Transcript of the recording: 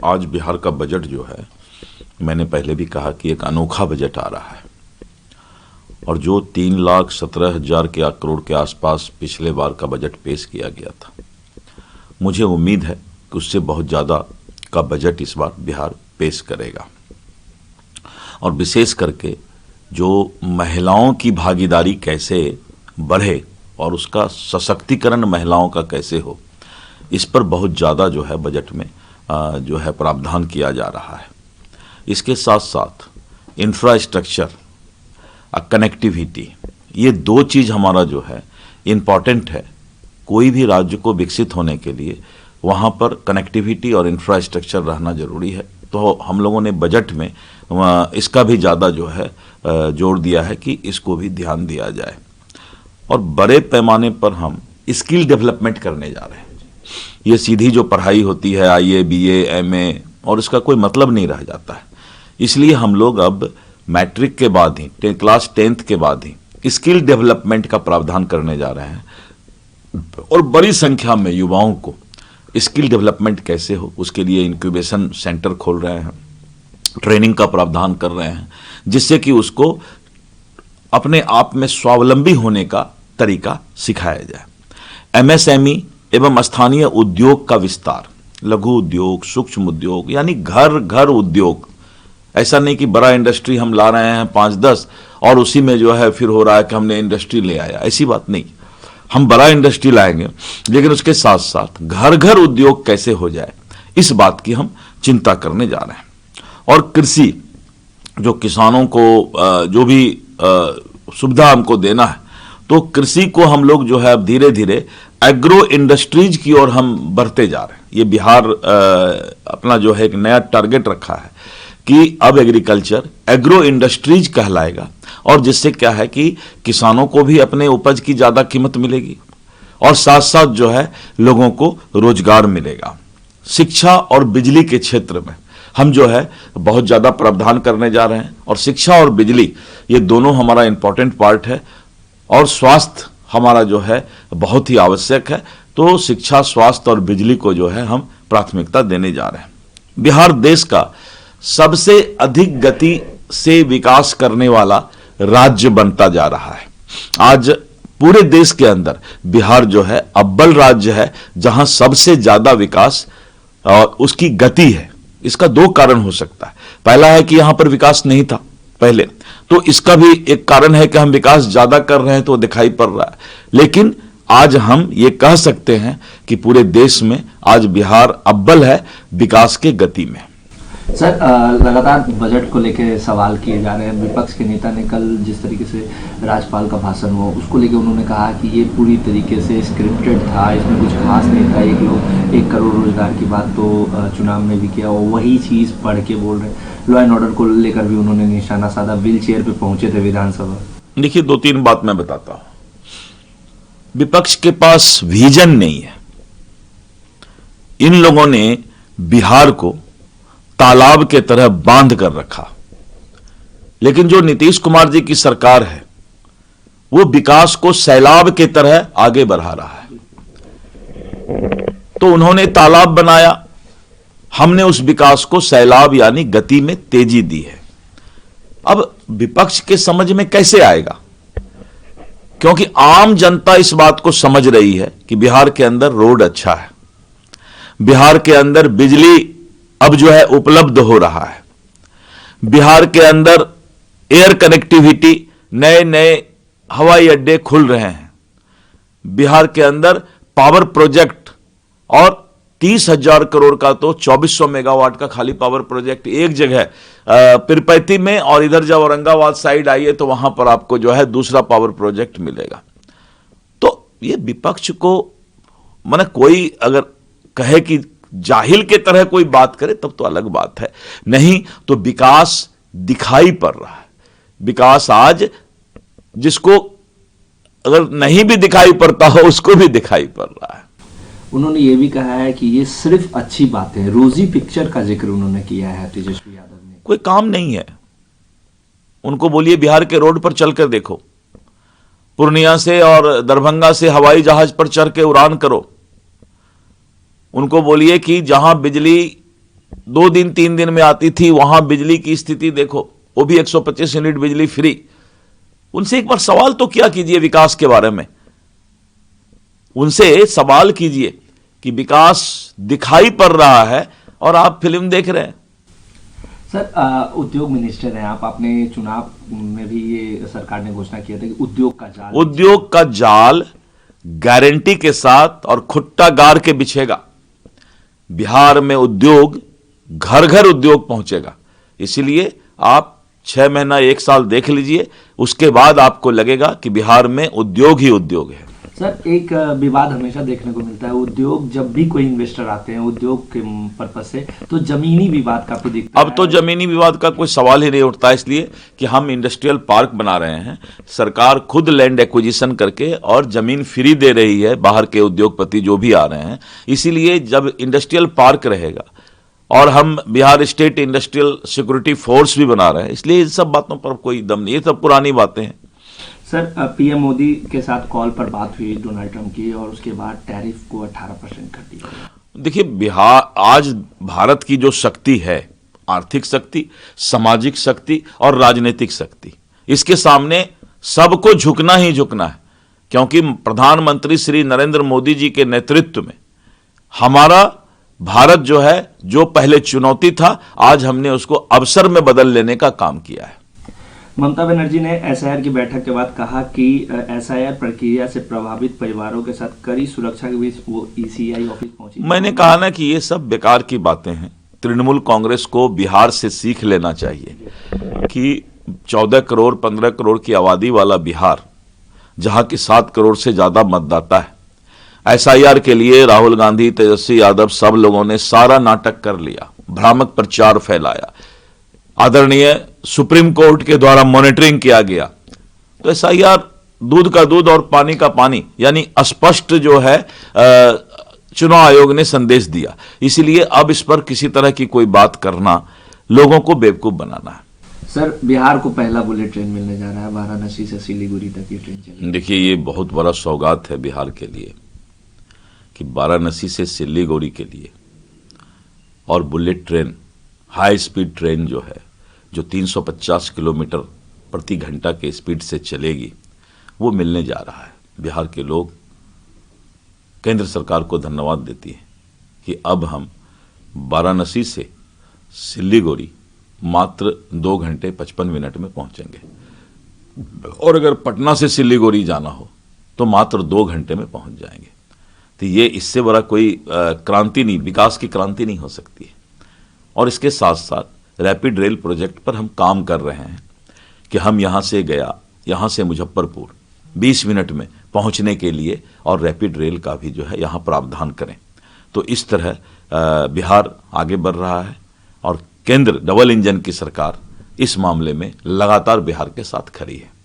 आज बिहार का बजट जो है, मैंने पहले भी कहा कि एक अनोखा बजट आ रहा है और जो 3,17,000 करोड़ के आसपास पिछले बार का बजट पेश किया गया था, मुझे उम्मीद है कि उससे बहुत ज़्यादा का बजट इस बार बिहार पेश करेगा। और विशेष करके जो महिलाओं की भागीदारी कैसे बढ़े और उसका सशक्तिकरण महिलाओं का कैसे हो, इस पर बहुत ज़्यादा जो है बजट में जो है प्रावधान किया जा रहा है। इसके साथ साथ इंफ्रास्ट्रक्चर, कनेक्टिविटी, ये दो चीज़ हमारा जो है इम्पॉर्टेंट है। कोई भी राज्य को विकसित होने के लिए वहाँ पर कनेक्टिविटी और इंफ्रास्ट्रक्चर रहना जरूरी है। तो हम लोगों ने बजट में इसका भी ज़्यादा जो है जोर दिया है कि इसको भी ध्यान दिया जाए। और बड़े पैमाने पर हम स्किल डेवलपमेंट करने जा रहे हैं। ये सीधी जो पढ़ाई होती है IA, BA, MA, और इसका कोई मतलब नहीं रह जाता है। इसलिए हम लोग अब मैट्रिक के बाद ही, क्लास 10th के बाद ही स्किल डेवलपमेंट का प्रावधान करने जा रहे हैं और बड़ी संख्या में युवाओं को स्किल डेवलपमेंट कैसे हो उसके लिए इंक्यूबेशन सेंटर खोल रहे हैं, ट्रेनिंग का प्रावधान कर रहे हैं, जिससे कि उसको अपने आप में स्वावलंबी होने का तरीका सिखाया जाए। MSME एवं स्थानीय उद्योग का विस्तार, लघु उद्योग, सूक्ष्म उद्योग, यानी घर घर उद्योग। ऐसा नहीं कि बड़ा इंडस्ट्री हम ला रहे हैं 5-10 और उसी में जो है फिर हो रहा है कि हमने इंडस्ट्री ले आया, ऐसी बात नहीं। हम बड़ा इंडस्ट्री लाएंगे, लेकिन उसके साथ साथ घर घर उद्योग कैसे हो जाए, इस बात की हम चिंता करने जा रहे हैं। और कृषि, जो किसानों को जो भी सुविधा हमको देना है, तो कृषि को हम लोग जो है अब धीरे धीरे एग्रो इंडस्ट्रीज की ओर हम बढ़ते जा रहे हैं। ये बिहार अपना जो है एक नया टारगेट रखा है कि अब एग्रीकल्चर एग्रो इंडस्ट्रीज कहलाएगा, और जिससे क्या है कि किसानों को भी अपने उपज की ज़्यादा कीमत मिलेगी और साथ साथ जो है लोगों को रोजगार मिलेगा। शिक्षा और बिजली के क्षेत्र में हम जो है बहुत ज़्यादा प्रावधान करने जा रहे हैं, और शिक्षा और बिजली ये दोनों हमारा इम्पोर्टेंट पार्ट है। और स्वास्थ्य हमारा जो है बहुत ही आवश्यक है, तो शिक्षा, स्वास्थ्य और बिजली को जो है हम प्राथमिकता देने जा रहे हैं। बिहार देश का सबसे अधिक गति से विकास करने वाला राज्य बनता जा रहा है। आज पूरे देश के अंदर बिहार जो है अव्वल राज्य है जहां सबसे ज्यादा विकास और उसकी गति है। इसका दो कारण हो सकता है। पहला है कि यहां पर विकास नहीं था पहले, तो इसका भी एक कारण है कि हम विकास ज्यादा कर रहे हैं तो दिखाई पड़ रहा है। लेकिन आज हम ये कह सकते हैं कि पूरे देश में आज बिहार अव्वल है विकास के गति में। सर, लगातार बजट को लेकर सवाल किए जा रहे हैं। विपक्ष के नेता ने कल जिस तरीके से राज्यपाल का भाषण हुआ, उसको लेकर उन्होंने कहा कि ये पूरी तरीके से स्क्रिप्टेड था, इसमें कुछ खास नहीं था। 1 करोड़ रोजगार की बात तो चुनाव में भी किया, और वही चीज़ पढ़ के बोल रहे हैं। लॉ एंड ऑर्डर को लेकर भी उन्होंने निशाना साधा, व्हील चेयर पर पहुंचे थे विधानसभा। देखिए, 2-3 बात मैं बताता हूँ। विपक्ष के पास विजन नहीं है। इन लोगों ने बिहार को तालाब के तरह बांध कर रखा, लेकिन जो नीतीश कुमार जी की सरकार है वो विकास को सैलाब के तरह आगे बढ़ा रहा है। तो उन्होंने तालाब बनाया, हमने उस विकास को सैलाब यानी गति में तेजी दी है। अब विपक्ष के समझ में कैसे आएगा, क्योंकि आम जनता इस बात को समझ रही है कि बिहार के अंदर रोड अच्छा है, बिहार के अंदर बिजली अब जो है उपलब्ध हो रहा है, बिहार के अंदर एयर कनेक्टिविटी, नए नए हवाई अड्डे खुल रहे हैं, बिहार के अंदर पावर प्रोजेक्ट, और 30,000 करोड़ का तो 2400 मेगावाट का खाली पावर प्रोजेक्ट एक जगह पिरपैती में, और इधर जब औरंगाबाद साइड आइए तो वहां पर आपको जो है दूसरा पावर प्रोजेक्ट मिलेगा। तो ये विपक्ष को माने कोई अगर कहे कि जाहिल के तरह कोई बात करे तब तो अलग बात है, नहीं तो विकास दिखाई पड़ रहा है। विकास आज जिसको अगर नहीं भी दिखाई पड़ता हो उसको भी दिखाई पड़ रहा है। उन्होंने ये भी कहा है कि ये सिर्फ अच्छी बातें हैं, रोजी पिक्चर का जिक्र उन्होंने किया है तेजस्वी यादव ने। कोई काम नहीं है, उनको बोलिए बिहार के रोड पर चलकर देखो, पूर्णिया से और दरभंगा से हवाई जहाज पर चढ़ के उड़ान करो। उनको बोलिए कि जहां बिजली 2 दिन 3 दिन में आती थी, वहां बिजली की स्थिति देखो, वो भी 125 यूनिट बिजली फ्री। उनसे एक बार सवाल तो क्या कीजिए विकास के बारे में, उनसे सवाल कीजिए कि विकास दिखाई पड़ रहा है और आप फिल्म देख रहे हैं। सर, उद्योग मिनिस्टर हैं आप, आपने चुनाव में भी ये सरकार ने घोषणा किया था कि उद्योग का जाल गारंटी के साथ और खुट्टा गार के बिछेगा। बिहार में उद्योग, घर घर उद्योग पहुंचेगा। इसीलिए आप 6 महीना 1 साल देख लीजिए, उसके बाद आपको लगेगा कि बिहार में उद्योग ही उद्योग है। सर, एक विवाद हमेशा देखने को मिलता है, उद्योग जब भी कोई इन्वेस्टर आते हैं उद्योग के पर्पज से, तो जमीनी विवाद काफी दिखता है। अब तो जमीनी विवाद का कोई सवाल ही नहीं उठता, इसलिए कि हम इंडस्ट्रियल पार्क बना रहे हैं। सरकार खुद लैंड एक्विजिशन करके और जमीन फ्री दे रही है बाहर के उद्योगपति जो भी आ रहे हैं। इसीलिए जब इंडस्ट्रियल पार्क रहेगा, और हम Bihar state industrial security force भी बना रहे हैं, इसलिए इन सब बातों पर कोई दम नहीं, ये सब पुरानी बातें हैं। सर, पीएम मोदी के साथ कॉल पर बात हुई डोनाल्ड ट्रंप की, और उसके बाद टैरिफ को 18% कर दिया। देखिए, बिहार आज भारत की जो शक्ति है, आर्थिक शक्ति, सामाजिक शक्ति और राजनीतिक शक्ति, इसके सामने सबको झुकना ही झुकना है। क्योंकि प्रधानमंत्री श्री नरेंद्र मोदी जी के नेतृत्व में हमारा भारत जो है, जो पहले चुनौती था, आज हमने उसको अवसर में बदल लेने का काम किया है। ममता बनर्जी ने एसआईआर की बैठक के बाद कहा कि एसआईआर प्रक्रिया से प्रभावित परिवारों के साथ कड़ी सुरक्षा के बीच वो ईसीआई ऑफिस पहुंची। मैंने कहा ना कि ये सब बेकार की बातें हैं। तृणमूल कांग्रेस को बिहार से सीख लेना चाहिए कि 14 करोड़ 15 करोड़ की आबादी वाला बिहार, जहां की 7 करोड़ से ज्यादा मतदाता है, एसआईआर के लिए राहुल गांधी, तेजस्वी यादव सब लोगों ने सारा नाटक कर लिया, भ्रामक प्रचार फैलाया, आदरणीय सुप्रीम कोर्ट के द्वारा मॉनिटरिंग किया गया। तो एसआईआर दूध का दूध और पानी का पानी, यानी स्पष्ट जो है चुनाव आयोग ने संदेश दिया। इसीलिए अब इस पर किसी तरह की कोई बात करना लोगों को बेवकूफ बनाना है। सर, बिहार को पहला बुलेट ट्रेन मिलने जा रहा है, वाराणसी से सिलीगुड़ी तक ये ट्रेन चलेगी। देखिए, ये बहुत बड़ा सौगात है बिहार के लिए कि वाराणसी से सिलीगुड़ी के लिए और bullet train, high speed train जो है, जो 350 किलोमीटर प्रति घंटा के स्पीड से चलेगी, वो मिलने जा रहा है। बिहार के लोग केंद्र सरकार को धन्यवाद देती है कि अब हम वाराणसी से सिलीगुड़ी मात्र 2 घंटे 55 मिनट में पहुंचेंगे, और अगर पटना से सिलीगुड़ी जाना हो तो मात्र 2 घंटे में पहुंच जाएंगे। तो ये इससे बड़ा कोई क्रांति नहीं, विकास की क्रांति नहीं हो सकती है। और इसके साथ साथ रैपिड रेल प्रोजेक्ट पर हम काम कर रहे हैं कि हम यहाँ से गया, यहाँ से मुजफ्फरपुर 20 मिनट में पहुँचने के लिए, और रैपिड रेल का भी जो है यहाँ प्रावधान करें। तो इस तरह बिहार आगे बढ़ रहा है, और केंद्र डबल इंजन की सरकार इस मामले में लगातार बिहार के साथ खड़ी है।